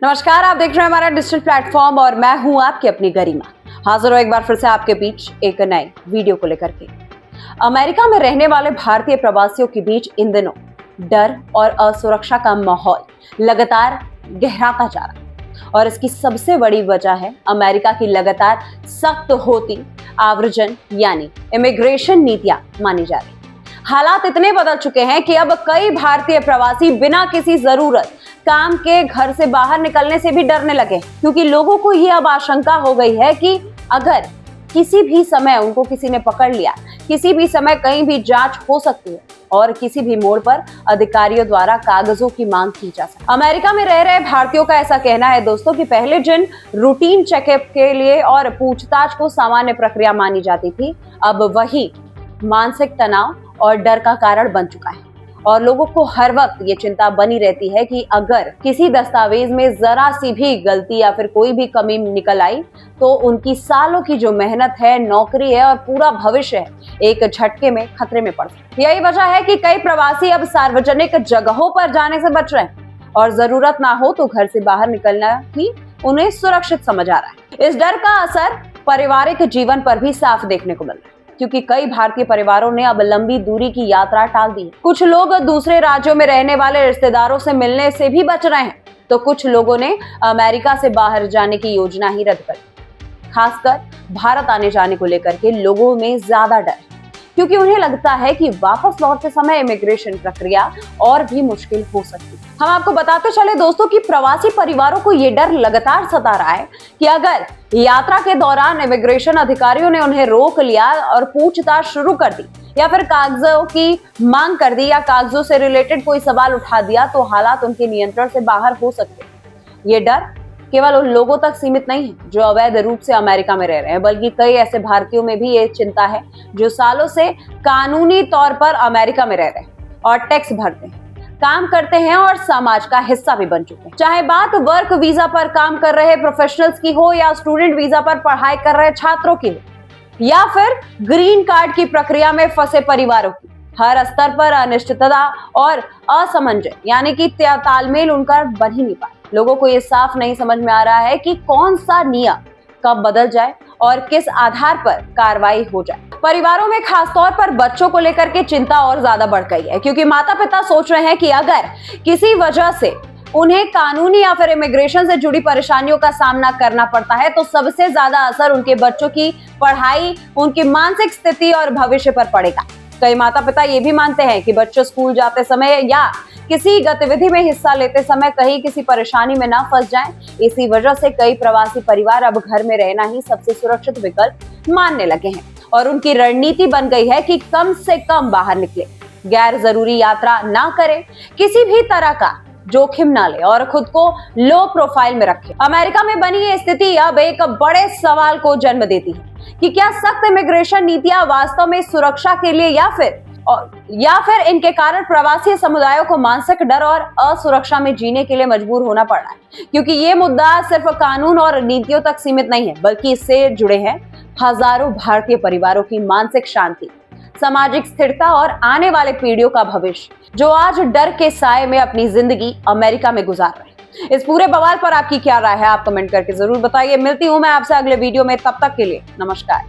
नमस्कार, आप देख रहे हैं हमारा डिजिटल प्लेटफॉर्म और मैं हूं आपकी अपनी गरिमा। हाजिर हूं एक बार फिर से आपके बीच एक नए वीडियो को लेकर के। अमेरिका में रहने वाले भारतीय प्रवासियों के बीच इन दिनों डर और असुरक्षा का माहौल लगातार गहराता जा रहा है और इसकी सबसे बड़ी वजह है अमेरिका की लगातार सख्त होती आव्रजन यानी इमिग्रेशन नीतियां मानी जा रही। हालात इतने बदल चुके हैं कि अब कई भारतीय प्रवासी बिना किसी जरूरत काम के घर से बाहर निकलने से भी डरने लगे, क्योंकि लोगों को ये अब आशंका हो गई है कि अगर किसी भी समय उनको किसी ने पकड़ लिया, किसी भी समय कहीं भी जांच हो सकती है और किसी भी मोड़ पर अधिकारियों द्वारा कागजों की मांग की जा सकती है। अमेरिका में रह रहे भारतीयों का ऐसा कहना है दोस्तों कि पहले जिन रूटीन चेकअप के लिए और पूछताछ को सामान्य प्रक्रिया मानी जाती थी, अब वही मानसिक तनाव और डर का कारण बन चुका है और लोगों को हर वक्त ये चिंता बनी रहती है कि अगर किसी दस्तावेज में जरा सी भी गलती या फिर कोई भी कमी निकल आई तो उनकी सालों की जो मेहनत है, नौकरी है और पूरा भविष्य है, एक झटके में खतरे में पड़ सकता है। यही वजह है कि कई प्रवासी अब सार्वजनिक जगहों पर जाने से बच रहे हैं और जरूरत ना हो तो घर से बाहर निकलना ही उन्हें सुरक्षित समझ आ रहा है। इस डर का असर पारिवारिक जीवन पर भी साफ देखने को मिल रहा है, क्योंकि कई भारतीय परिवारों ने अब लंबी दूरी की यात्रा टाल दी है। कुछ लोग दूसरे राज्यों में रहने वाले रिश्तेदारों से मिलने से भी बच रहे हैं, तो कुछ लोगों ने अमेरिका से बाहर जाने की योजना ही रद्द कर दी। खासकर भारत आने जाने को लेकर के लोगों में ज्यादा डर है, क्योंकि उन्हें लगता है कि वापस लौटते समय इमिग्रेशन प्रक्रिया और भी मुश्किल हो सकती है। हम आपको बताते चले दोस्तों कि प्रवासी परिवारों को ये डर लगातार सता रहा है कि अगर यात्रा के दौरान इमिग्रेशन अधिकारियों ने उन्हें रोक लिया और पूछताछ शुरू कर दी या फिर कागजों की मांग कर दी या कागजों से रिलेटेड कोई सवाल उठा दिया तो हालात उनके नियंत्रण से बाहर हो सकते हैं। ये डर केवल उन लोगों तक सीमित नहीं है जो अवैध रूप से अमेरिका में रह रहे हैं, बल्कि कई ऐसे भारतीयों में भी ये चिंता है जो सालों से कानूनी तौर पर अमेरिका में रह रहे हैं और टैक्स भरते हैं, काम करते हैं और समाज का हिस्सा भी बन चुके हैं। चाहे बात वर्क वीजा पर काम कर रहे प्रोफेशनल्स की हो या स्टूडेंट वीजा पर पढ़ाई कर रहे छात्रों की हो या फिर ग्रीन कार्ड की प्रक्रिया में फंसे परिवारों की, हर स्तर पर अनिश्चितता और असमंजस यानी कि तालमेल उनका बन ही नहीं पाए। लोगों को ये साफ नहीं समझ में आ रहा है कि कौन सा नियम कब बदल जाए और किस आधार पर कार्रवाई हो जाए। परिवारों में खासतौर पर बच्चों को लेकर के चिंता और ज्यादा बढ़ गई है, क्योंकि माता पिता सोच रहे हैं कि अगर किसी वजह से उन्हें कानूनी या फिर इमिग्रेशन से जुड़ी परेशानियों का सामना करना पड़ता है तो सबसे ज्यादा असर उनके बच्चों की पढ़ाई, उनकी मानसिक स्थिति और भविष्य पर पड़ेगा। कई माता पिता ये भी मानते हैं कि बच्चे स्कूल जाते समय या किसी गतिविधि में हिस्सा लेते समय कहीं किसी परेशानी में ना फंस जाएं। इसी वजह से कई प्रवासी परिवार अब घर में रहना ही सबसे सुरक्षित विकल्प मानने लगे हैं और उनकी रणनीति बन गई है कि कम से कम बाहर निकले, गैर जरूरी यात्रा ना करें, किसी भी तरह का जोखिम ना ले और खुद को लो प्रोफाइल में रखें। अमेरिका में बनी ये स्थिति अब एक बड़े सवाल को जन्म देती है कि क्या सख्त इमिग्रेशन नीतियां वास्तव में सुरक्षा के लिए या फिर इनके कारण प्रवासी समुदायों को मानसिक डर और असुरक्षा में जीने के लिए मजबूर होना पड़ रहा है। क्योंकि ये मुद्दा सिर्फ कानून और नीतियों तक सीमित नहीं है, बल्कि इससे जुड़े हैं हजारों भारतीय परिवारों की मानसिक शांति, सामाजिक स्थिरता और आने वाले पीढ़ियों का भविष्य, जो आज डर के साए में अपनी जिंदगी अमेरिका में गुजार रहे हैं। इस पूरे बवाल पर आपकी क्या राय है, आप कमेंट करके जरूर बताइए। मिलती हूं मैं आपसे अगले वीडियो में, तब तक के लिए नमस्कार।